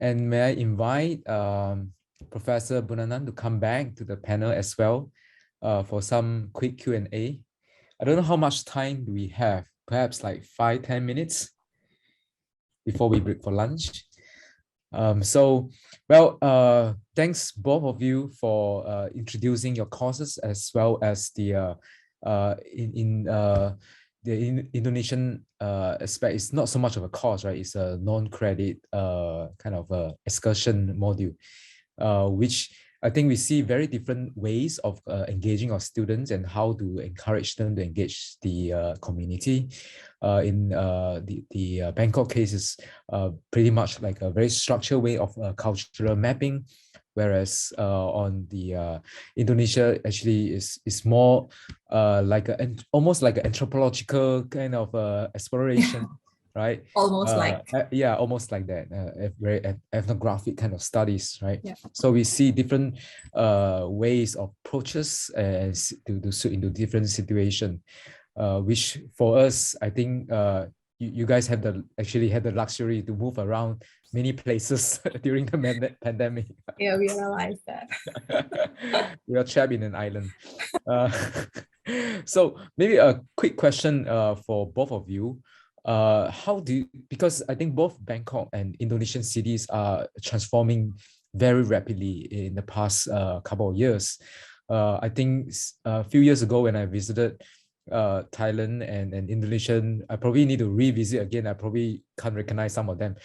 And may I invite Professor Bunanan to come back to the panel as well for some quick Q&A. I don't know how much time do we have, perhaps like 5-10 minutes before we break for lunch. Thanks both of you for introducing your courses as well as the Indonesian aspect. It's not so much of a course, right? It's a non-credit kind of excursion module, which I think we see very different ways of engaging our students and how to encourage them to engage the community. In the Bangkok case is pretty much like a very structured way of cultural mapping, whereas on the Indonesia actually is more like almost like an anthropological kind of exploration. Right? Almost like. Yeah, almost like that. Very ethnographic kind of studies, right? Yeah. So we see different ways of approaches to suit into different situation, which for us, I think you guys have actually had the luxury to move around many places during the pandemic. Yeah, we realized that. We are trapped in an island. So maybe a quick question for both of you. How do you, because I think both Bangkok and Indonesian cities are transforming very rapidly in the past couple of years. I think a few years ago when I visited Thailand and Indonesian, I probably need to revisit again. I probably can't recognize some of them.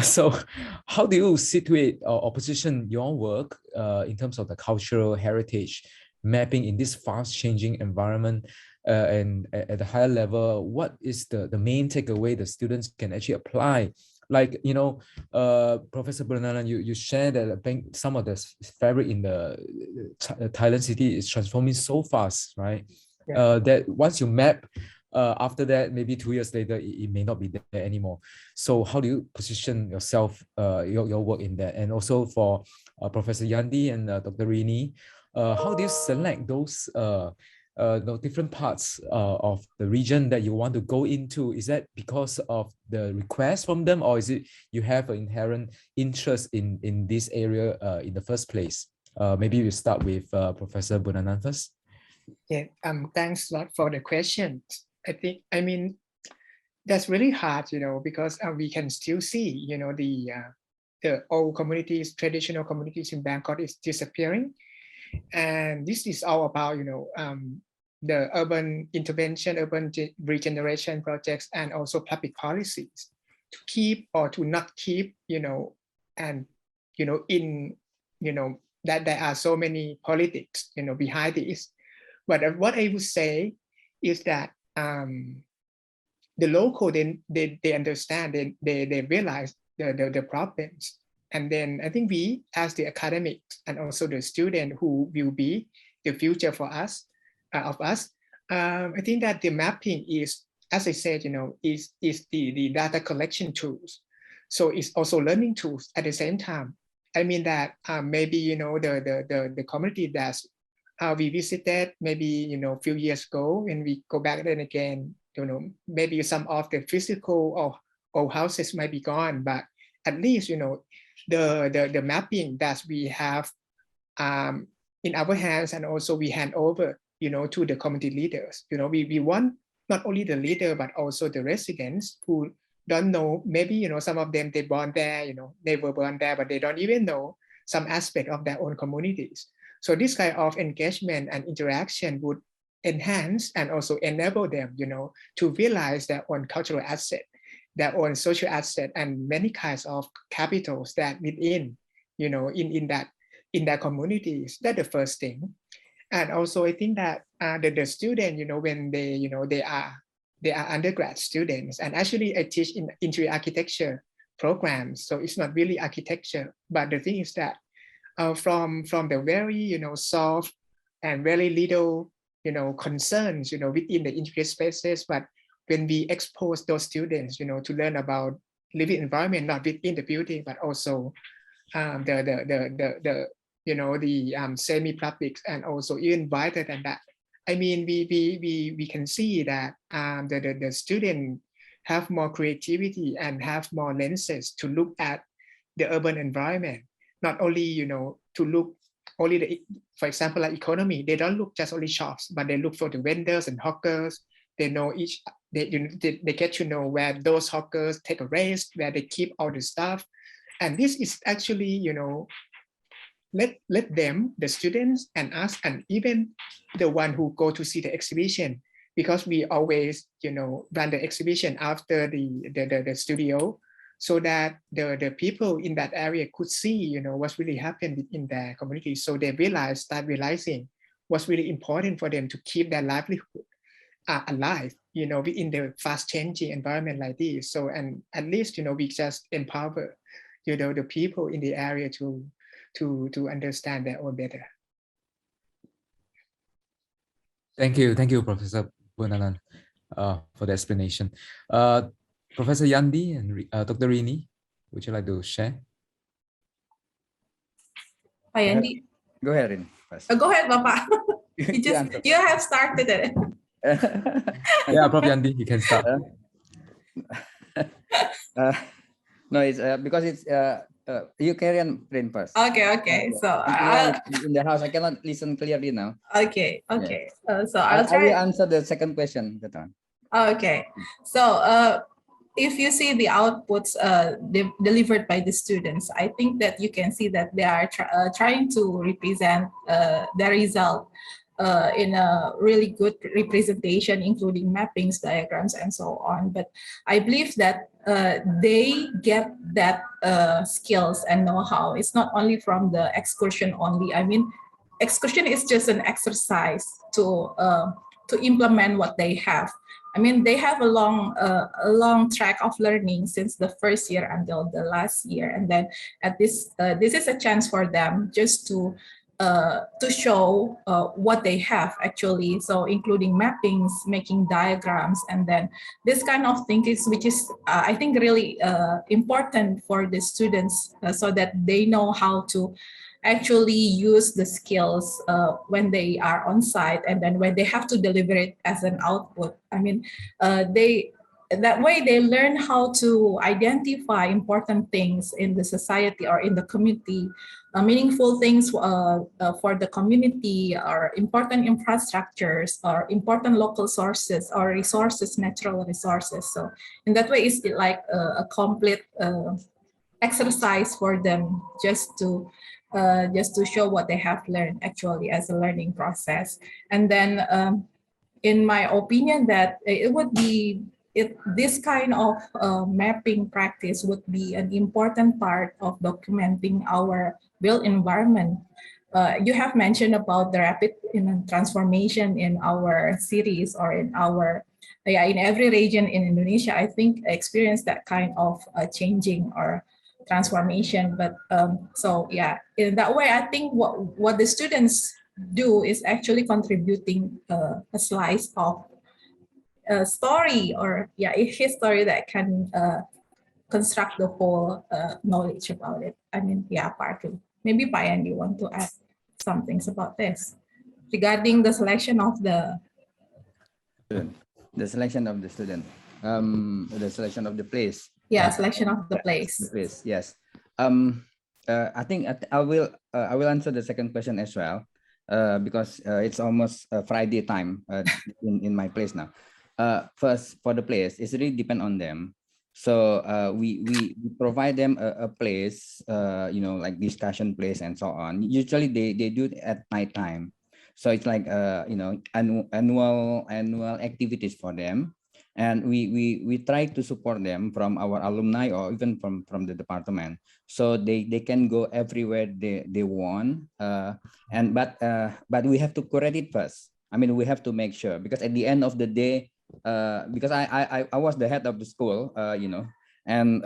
So how do you situate or position your work in terms of the cultural heritage mapping in this fast changing environment? And at a higher level, what is the main takeaway the students can actually apply? Like, you know, Professor Bernana, you shared that I think some of the fabric in the Thailand city is transforming so fast, right? Yeah. That once you map, after that, maybe 2 years later, it may not be there anymore. So how do you position yourself, your work in that? And also for Professor Yandi and Dr. Rini, how do you select those the different parts of the region that you want to go into? Is that because of the request from them, or is it you have an inherent interest in this area in the first place? Maybe we start with Professor Bunanan first. Yeah, thanks a lot for the question. I mean, that's really hard, you know, because we can still see, you know, the old communities, traditional communities in Bangkok is disappearing. And this is all about, you know, the urban intervention, urban regeneration projects, and also public policies to keep or to not keep, you know, and, you know, in, you know, that there are so many politics, you know, behind this. But what I would say is that the local, they understand, they realize the problems. And then I think we, as the academics and also the student who will be the future for us, I think that the mapping is, as I said, you know, is the data collection tools. So it's also learning tools at the same time. I mean that maybe, you know, the community that we visited maybe, you know, a few years ago, and we go back then again, you know, maybe some of the physical or old houses might be gone, but at least, you know, the mapping that we have in our hands, and also we hand over, you know, to the community leaders. You know, we want not only the leader, but also the residents who don't know, maybe, you know, some of them, they born there, you know, they were born there, but they don't even know some aspect of their own communities. So this kind of engagement and interaction would enhance and also enable them, you know, to realize their own cultural asset, their own social asset, and many kinds of capitals that within, you know, in their communities. That's the first thing. And also I think that the student, you know, when they, you know, they are undergrad students, and actually I teach in interior architecture programs, so it's not really architecture, but the thing is that from the very, you know, soft and very little, you know, concerns, you know, within the interior spaces, but when we expose those students, you know, to learn about living environment, not within the building, but also the you know, the semi-publics, and also even wider than that. I mean, we can see that the student have more creativity and have more lenses to look at the urban environment, not only, to look only for example, like economy, they don't look just only shops, but they look for the vendors and hawkers. They know they get to know where those hawkers take a rest, where they keep all the stuff. And this is actually, let them, the students and us, and even the one who go to see the exhibition, because we always, run the exhibition after the studio, so that the people in that area could see, what's really happened in their community. So they start realizing what's really important for them to keep their livelihood alive, in the fast changing environment like this. So, and at least, we just empower, the people in the area to understand their own better. Thank you, Professor Bunalan, for the explanation. Professor Yandi and Dr. Rini, would you like to share? Hi, Andy. Go ahead, Rini. Go ahead, Papa. You have started it. Yeah, Prof. Yandi, you can start. No, it's because it's you carry on, Rin, first. Okay. So in the house, I cannot listen clearly now. Okay. Yeah. So I'll try. I will answer the second question. Okay. So if you see the outputs delivered by the students, I think that you can see that they are trying to represent the result in a really good representation, including mappings, diagrams, and so on. But I believe that they get that skills and know-how. It's not only from the excursion only. I mean, excursion is just an exercise to implement what they have. I mean, they have a long track of learning since the first year until the last year, and then at this is a chance for them just to show what they have actually. So including mappings, making diagrams, and then this kind of thing which is I think really important for the students so that they know how to actually use the skills when they are on site, and then when they have to deliver it as an output. I mean, that way they learn how to identify important things in the society or in the community, meaningful things for the community, or important infrastructures, or important local sources or resources, natural resources. So in that way, it's like a complete exercise for them just to show what they have learned actually as a learning process. And then in my opinion, that it would be this kind of mapping practice would be an important part of documenting our built environment. You have mentioned about the rapid transformation in our cities or in our in every region in Indonesia. I think experience that kind of changing or transformation. But so yeah, in that way, I think what the students do is actually contributing a slice of a story, or a history that can construct the whole knowledge about it. I mean, partly. Maybe Payan, you want to add some things about this regarding the selection of the selection of the student, the selection of the place. Yeah, selection of the place. The place, yes. I think I will answer the second question as well, because it's almost Friday time in my place now. First, for the place, it really depend on them. So we provide them a place, like discussion place and so on. Usually they do it at night time. So it's like annual activities for them. And we try to support them from our alumni or even from the department, so they can go everywhere they want. But we have to correct it first. I mean, we have to make sure, because at the end of the day, because I was the head of the school, and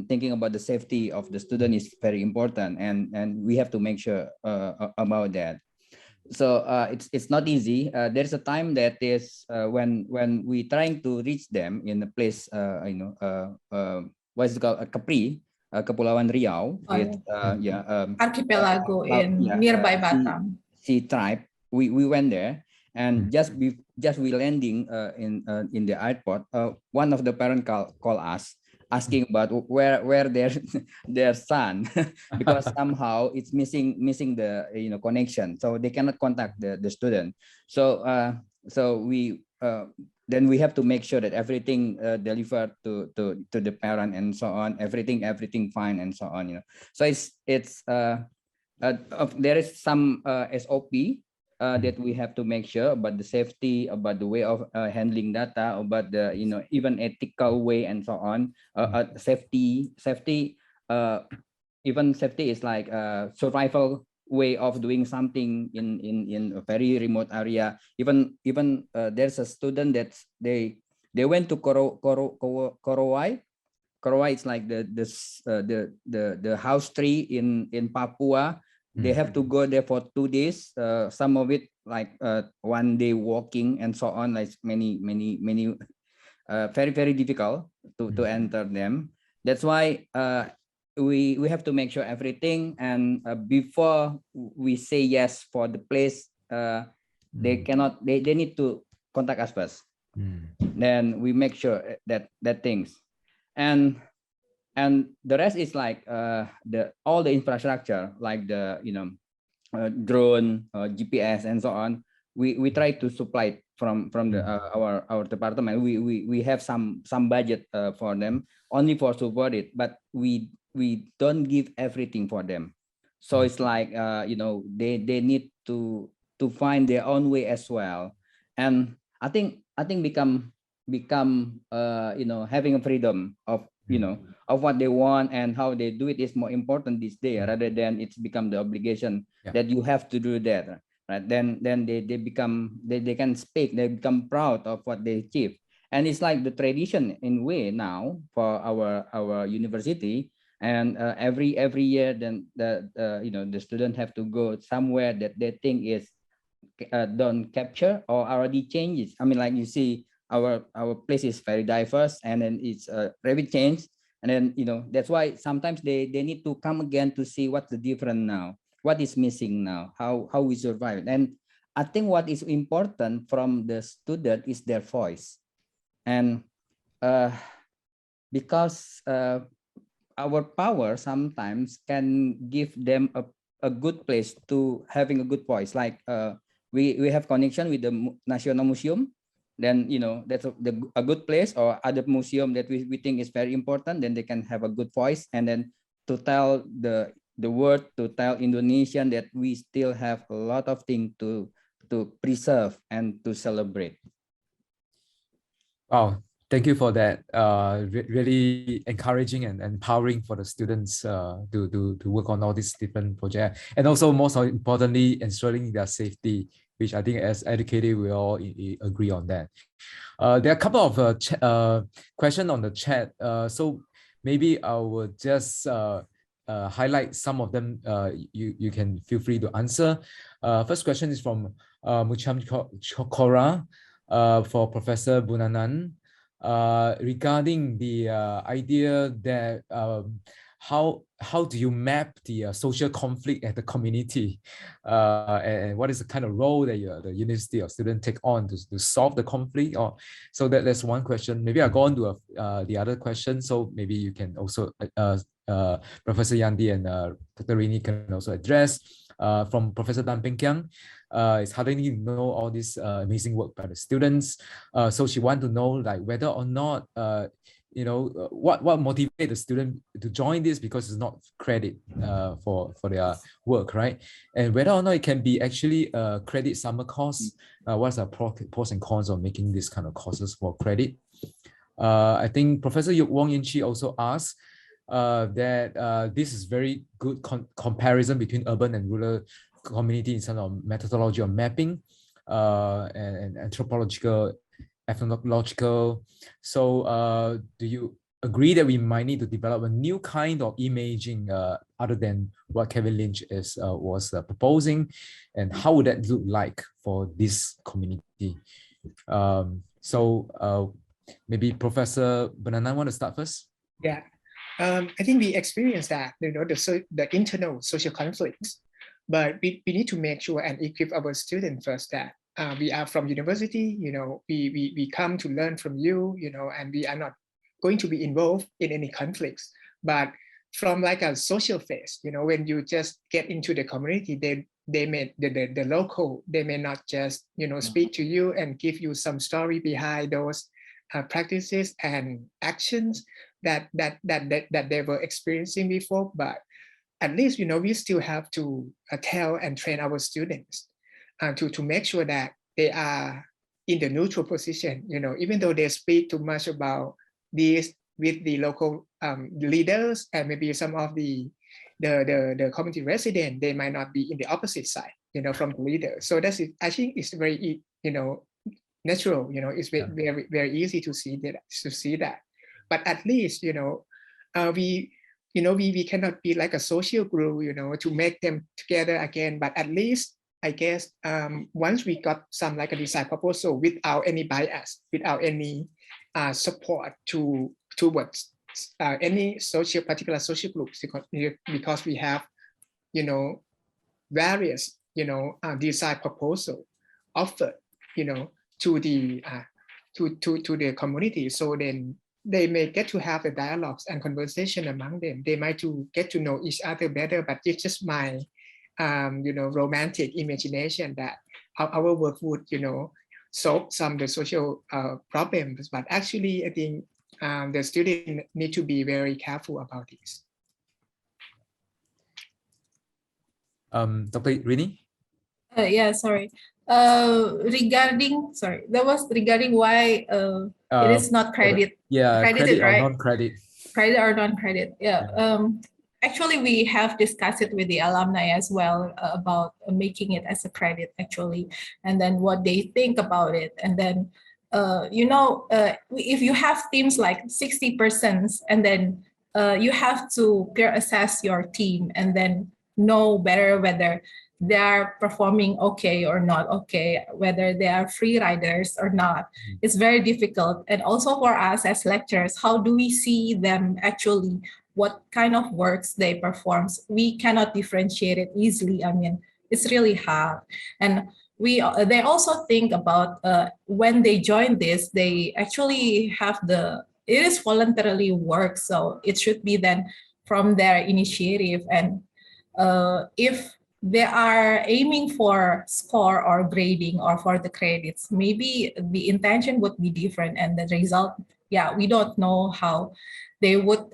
thinking about the safety of the student is very important, and we have to make sure about that. So it's not easy. There's a time that is when we trying to reach them in a place, what's it called, Capri, Kepulauan Riau, archipelago in nearby Batam. Sea tribe. We went there, and just we landing in the airport. One of the parents call us. asking about where their their son, because somehow it's missing the connection, so they cannot contact the student. So so we then we have to make sure that everything delivered to the parent and so on, everything fine and so on. So it's there is some SOP that we have to make sure about the safety, about the way of handling data, about the even ethical way and so on. Safety, even safety is like a survival way of doing something in a very remote area. Even there's a student that they went to Korowai. Korowai is like the house tree in Papua. They have to go there for 2 days. Some of it like 1 day walking and so on. Like many very difficult to enter them. That's why we have to make sure everything, and before we say yes for the place, they need to contact us first. Then we make sure that things, and the rest is like all the infrastructure, like the drone, GPS and so on. We try to supply from the our department. We have some budget for them, only for support it, but we don't give everything for them. So it's like they need to find their own way as well. And I think become having a freedom of of what they want and how they do it is more important this day, rather than it's become the obligation that you have to do that, right? Then they become they can speak, they become proud of what they achieve. And it's like the tradition in way now for our university. And every year, then the student have to go somewhere that they think is don't capture or already changes. I mean, like you see, our place is very diverse, and then it's rapid change. And then that's why sometimes they need to come again to see what's the different now, what is missing now, how we survive. And I think what is important from the student is their voice. And because our power sometimes can give them a good place to having a good voice, like we have connection with the National Museum. Then that's a good place, or other museum that we think is very important. Then they can have a good voice, and then to tell the word, to tell Indonesian that we still have a lot of things to preserve and to celebrate. Wow, thank you for that. Really encouraging and empowering for the students to work on all these different projects, and also most importantly, ensuring their safety, which I think as educators we all agree on that. There are a couple of questions on the chat, so maybe I will just highlight some of them. You can feel free to answer. First question is from Mucham Chokora for Professor Bunanan, regarding the idea that how do you map the social conflict at the community, and what is the kind of role that the university or student take on to solve the conflict? Or so that's one question. Maybe I'll go on to the other question. So maybe you can also Professor Yandi and Dr. Rini can also address. From Professor Tan Peng Kiang, it's heartening to know all this amazing work by the students. So she want to know like whether or not what motivates the student to join this, because it's not credit for their work, right? And whether or not it can be actually a credit summer course. What's the pros and cons of making this kind of courses for credit? I think Professor Wong Yin-chi also asked that this is very good comparison between urban and rural community in terms of methodology of mapping and anthropological, ethnological. So do you agree that we might need to develop a new kind of imaging other than what Kevin Lynch was proposing? And how would that look like for this community? Maybe Professor Banana want to start first? Yeah. I think we experienced that, the internal social conflicts, but we need to make sure and equip our students first that we are from university, we come to learn from you, and we are not going to be involved in any conflicts. But from like a social phase, you know, when you just get into the community, they may the local, they may not just, you know, speak to you and give you some story behind those practices and actions that they were experiencing before. But at least, you know, we still have to tell and train our students to make sure that they are in the neutral position, you know, even though they speak too much about this with the local leaders and maybe some of the community resident, they might not be in the opposite side, you know, from the leader. So that's it. I think it's very, you know, natural, you know, it's very easy to see that. But at least, you know, we cannot be like a social glue, you know, to make them together again. But at least, I guess, once we got some like a design proposal without any bias, without any support towards any particular social groups, because we have, you know, various, you know, design proposal offered, you know, to the community. So then they may get to have the dialogues and conversation among them. They might to get to know each other better. But it's just my you know, romantic imagination that our work would, you know, solve some of the social problems. But actually, I think the student need to be very careful about this. Dr. Rini? Yeah, sorry. That was regarding why it is not credited, credit or right? non-credit. Credit or non-credit, yeah. Actually, we have discussed it with the alumni as well about making it as a credit, actually, and then what they think about it. And then, you know, if you have teams like 60%, and then you have to peer assess your team and then know better whether they are performing okay or not okay, whether they are free riders or not. It's very difficult. And also for us as lecturers, how do we see them actually, what kind of works they perform? We cannot differentiate it easily. I mean, it's really hard. And they also think about when they join this, they actually have it is voluntarily work. So it should be then from their initiative. And if they are aiming for score or grading or for the credits, maybe the intention would be different, and the result, yeah, we don't know how they would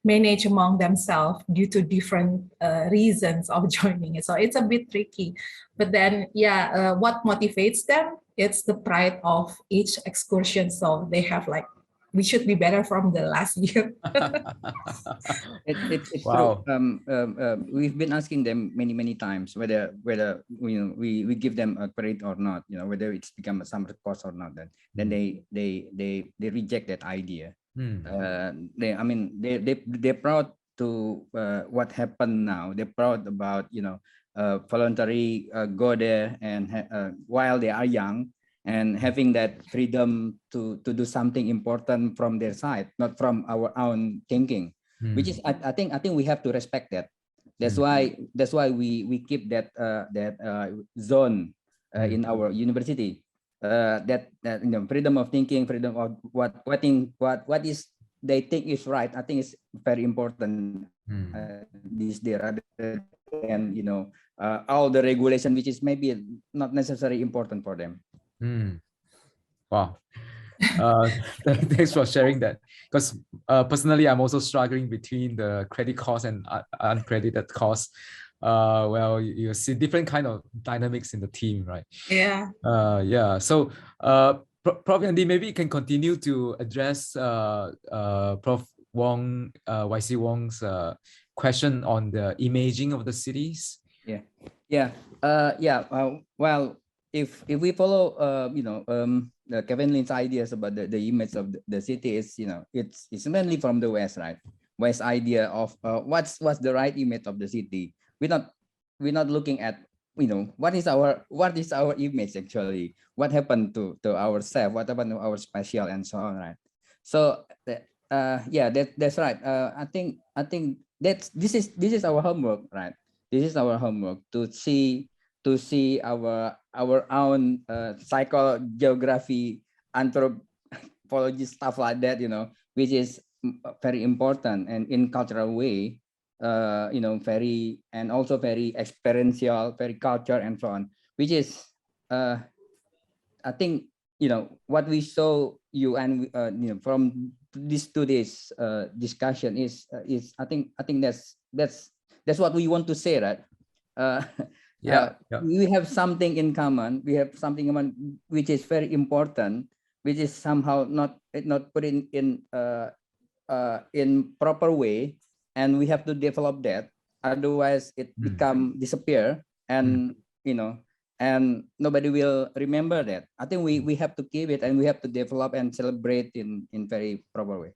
manage among themselves due to different reasons of joining it. So it's a bit tricky. But then, yeah, what motivates them? It's the pride of each excursion. So they have like, we should be better from the last year. It's Wow. true. We've been asking them many times whether you know, we give them a credit or not, you know, whether it's become a summer course or not. Then they reject that idea. They're proud to what happened now. They're proud about, you know, voluntary go there and while they are young, and having that freedom to do something important from their side, not from our own thinking, which is I think we have to respect that. That's why we keep that zone in our university, that you know, freedom of thinking, freedom of what is they think is right. I think is very important these days, rather than, you know, all the regulation which is maybe not necessarily important for them. Wow. Thanks for sharing that, because personally I'm also struggling between the credit cost and uncredited cost. Well, you see different kind of dynamics in the team, right? Yeah. Yeah. So Prof. Andy, maybe you can continue to address Prof. Wong, YC Wong's question on the imaging of the cities. Well, if we follow you know, Kevin Lin's ideas about the image of the city, is, you know, it's mainly from the West, right? West idea of what's the right image of the city. We're not looking at, you know, what is our image actually, what happened to ourselves, what happened to our spatial and so on, right? So yeah, that's right. I think this is our homework, right? This is our homework to see our own psycho geography, anthropology, stuff like that, you know, which is very important and in cultural way, very, and also very experiential, very culture and so on, which is, I think, what we saw you and from this today's discussion is I think that's what we want to say, right? Yeah. We have something in common. We have something in common, which is very important, which is somehow not put in proper way, and we have to develop that. Otherwise, it become disappear, and and nobody will remember that. I think we have to keep it, and we have to develop and celebrate in very proper way.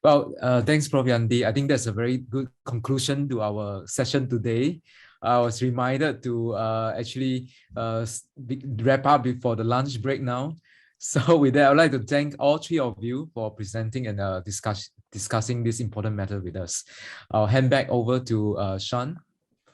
Well, thanks, Prof. Yandi. I think that's a very good conclusion to our session today. I was reminded to actually wrap up before the lunch break now. So with that, I'd like to thank all three of you for presenting and discussing this important matter with us. I'll hand back over to Sean.